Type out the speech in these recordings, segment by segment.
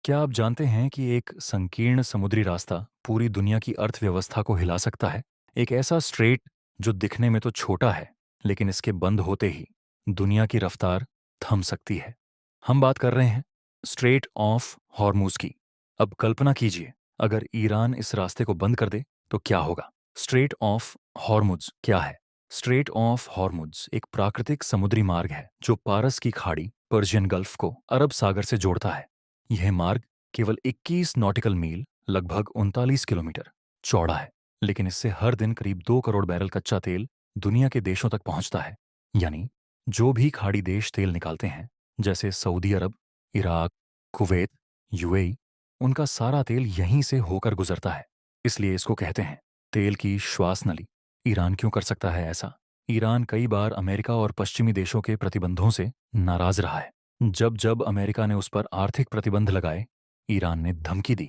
क्या आप जानते हैं कि एक संकीर्ण समुद्री रास्ता पूरी दुनिया की अर्थव्यवस्था को हिला सकता है? एक ऐसा स्ट्रेट जो दिखने में तो छोटा है, लेकिन इसके बंद होते ही दुनिया की रफ्तार थम सकती है। हम बात कर रहे हैं स्ट्रेट ऑफ हॉर्मूज की। अब कल्पना कीजिए, अगर ईरान इस रास्ते को बंद कर दे तो क्या होगा? स्ट्रेट ऑफ हॉर्मुज क्या है? स्ट्रेट ऑफ हॉर्मुज एक प्राकृतिक समुद्री मार्ग है जो पारस की खाड़ी, पर्शियन गल्फ को अरब सागर से जोड़ता है। यह मार्ग केवल 21 नॉटिकल मील, लगभग 39 किलोमीटर चौड़ा है, लेकिन इससे हर दिन करीब 2 करोड़ बैरल कच्चा तेल दुनिया के देशों तक पहुंचता है। यानी जो भी खाड़ी देश तेल निकालते हैं, जैसे सऊदी अरब, इराक, कुवैत, यूएई, उनका सारा तेल यहीं से होकर गुजरता है। इसलिए इसको कहते हैं तेल की श्वास नली। ईरान क्यों कर सकता है ऐसा? ईरान कई बार अमेरिका और पश्चिमी देशों के प्रतिबंधों से नाराज रहा है। जब जब अमेरिका ने उस पर आर्थिक प्रतिबंध लगाए, ईरान ने धमकी दी,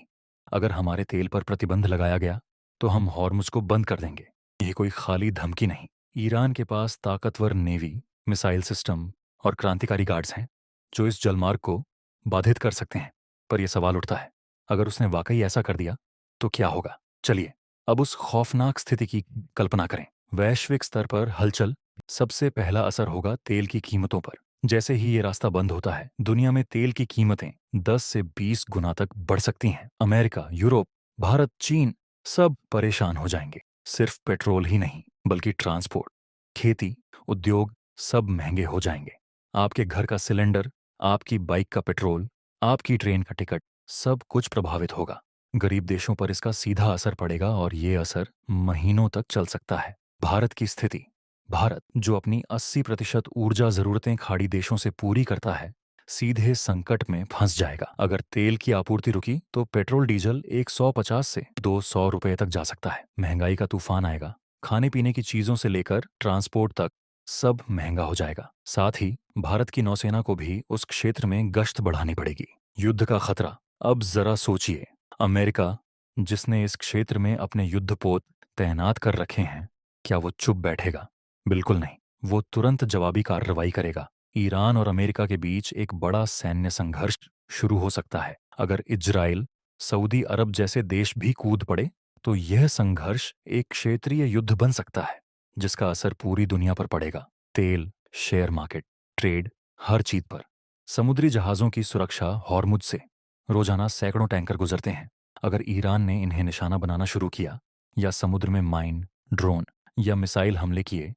अगर हमारे तेल पर प्रतिबंध लगाया गया तो हम हॉर्मुज को बंद कर देंगे। ये कोई खाली धमकी नहीं। ईरान के पास ताकतवर नेवी, मिसाइल सिस्टम और क्रांतिकारी गार्ड्स हैं जो इस जलमार्ग को बाधित कर सकते हैं। पर यह सवाल उठता है, अगर उसने वाकई ऐसा कर दिया तो क्या होगा? चलिए अब उस खौफनाक स्थिति की कल्पना करें। वैश्विक स्तर पर हलचल। सबसे पहला असर होगा तेल की कीमतों पर। जैसे ही ये रास्ता बंद होता है, दुनिया में तेल की कीमतें 10 से 20 गुना तक बढ़ सकती हैं। अमेरिका, यूरोप, भारत, चीन सब परेशान हो जाएंगे। सिर्फ पेट्रोल ही नहीं, बल्कि ट्रांसपोर्ट, खेती, उद्योग सब महंगे हो जाएंगे। आपके घर का सिलेंडर, आपकी बाइक का पेट्रोल, आपकी ट्रेन का टिकट, सब कुछ प्रभावित होगा। गरीब देशों पर इसका सीधा असर पड़ेगा और ये असर महीनों तक चल सकता है। भारत की स्थिति। भारत, जो अपनी 80% ऊर्जा जरूरतें खाड़ी देशों से पूरी करता है, सीधे संकट में फंस जाएगा। अगर तेल की आपूर्ति रुकी तो पेट्रोल डीजल 150 से 200 रुपए तक जा सकता है। महंगाई का तूफान आएगा। खाने पीने की चीजों से लेकर ट्रांसपोर्ट तक सब महंगा हो जाएगा। साथ ही भारत की नौसेना को भी उस क्षेत्र में गश्त बढ़ानी पड़ेगी। युद्ध का खतरा। अब जरा सोचिए, अमेरिका, जिसने इस क्षेत्र में अपने युद्धपोत तैनात कर रखे हैं, क्या वो चुप बैठेगा? बिल्कुल नहीं। वो तुरंत जवाबी कार्रवाई करेगा। ईरान और अमेरिका के बीच एक बड़ा सैन्य संघर्ष शुरू हो सकता है। अगर इजराइल, सऊदी अरब जैसे देश भी कूद पड़े तो यह संघर्ष एक क्षेत्रीय युद्ध बन सकता है, जिसका असर पूरी दुनिया पर पड़ेगा। तेल, शेयर मार्केट, ट्रेड, हर चीज पर। समुद्री जहाजों की सुरक्षा। हॉर्मुज से रोजाना सैकड़ों टैंकर गुजरते हैं। अगर ईरान ने इन्हें निशाना बनाना शुरू किया या समुद्र में माइन, ड्रोन या मिसाइल हमले किए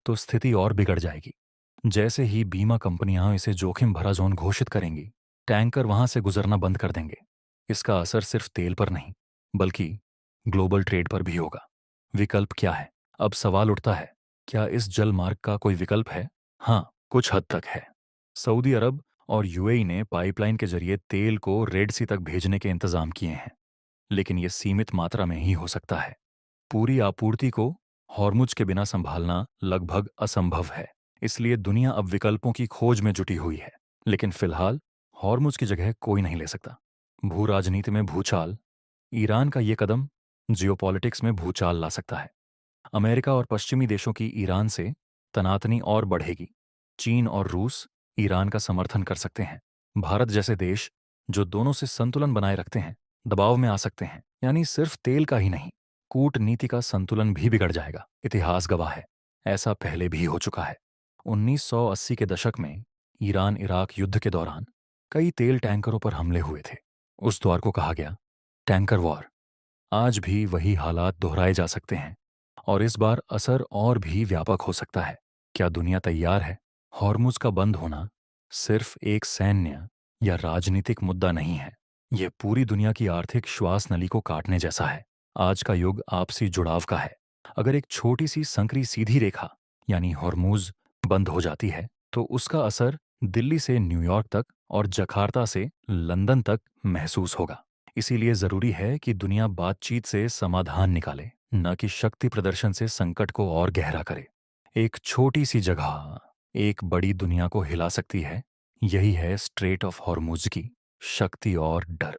तो स्थिति और बिगड़ जाएगी। जैसे ही बीमा कंपनियां इसे जोखिम भरा जोन घोषित करेंगी, टैंकर वहां से गुजरना बंद कर देंगे। इसका असर सिर्फ तेल पर नहीं, बल्कि ग्लोबल ट्रेड पर भी होगा। विकल्प क्या है? अब सवाल उठता है, क्या इस जल मार्ग का कोई विकल्प है? हाँ, कुछ हद तक है। सऊदी अरब और यूएई ने पाइपलाइन के जरिए तेल को रेड सी तक भेजने के इंतजाम किए हैं, लेकिन यह सीमित मात्रा में ही हो सकता है। पूरी आपूर्ति को हॉर्मुज के बिना संभालना लगभग असंभव है। इसलिए दुनिया अब विकल्पों की खोज में जुटी हुई है। लेकिन फिलहाल हॉर्मुज की जगह कोई नहीं ले सकता। भू राजनीति में भूचाल। ईरान का ये कदम जियोपॉलिटिक्स में भूचाल ला सकता है। अमेरिका और पश्चिमी देशों की ईरान से तनातनी और बढ़ेगी। चीन और रूस ईरान का समर्थन कर सकते हैं। भारत जैसे देश, जो दोनों से संतुलन बनाए रखते हैं, दबाव में आ सकते हैं। यानी सिर्फ तेल का ही नहीं, कूटनीति का संतुलन भी बिगड़ जाएगा। इतिहास गवाह है, ऐसा पहले भी हो चुका है। 1980 के दशक में ईरान इराक युद्ध के दौरान कई तेल टैंकरों पर हमले हुए थे। उस दौर को कहा गया टैंकर वॉर। आज भी वही हालात दोहराए जा सकते हैं, और इस बार असर और भी व्यापक हो सकता है। क्या दुनिया तैयार है? हॉर्मुज का बंद होना सिर्फ एक सैन्य या राजनीतिक मुद्दा नहीं है। यह पूरी दुनिया की आर्थिक श्वास नली को काटने जैसा है। आज का युग आपसी जुड़ाव का है। अगर एक छोटी सी संकरी सीधी रेखा यानी हॉर्मुज बंद हो जाती है तो उसका असर दिल्ली से न्यूयॉर्क तक और जकार्ता से लंदन तक महसूस होगा। इसीलिए जरूरी है कि दुनिया बातचीत से समाधान निकाले, न कि शक्ति प्रदर्शन से संकट को और गहरा करे। एक छोटी सी जगह एक बड़ी दुनिया को हिला सकती है। यही है स्ट्रेट ऑफ हॉर्मुज की शक्ति और डर।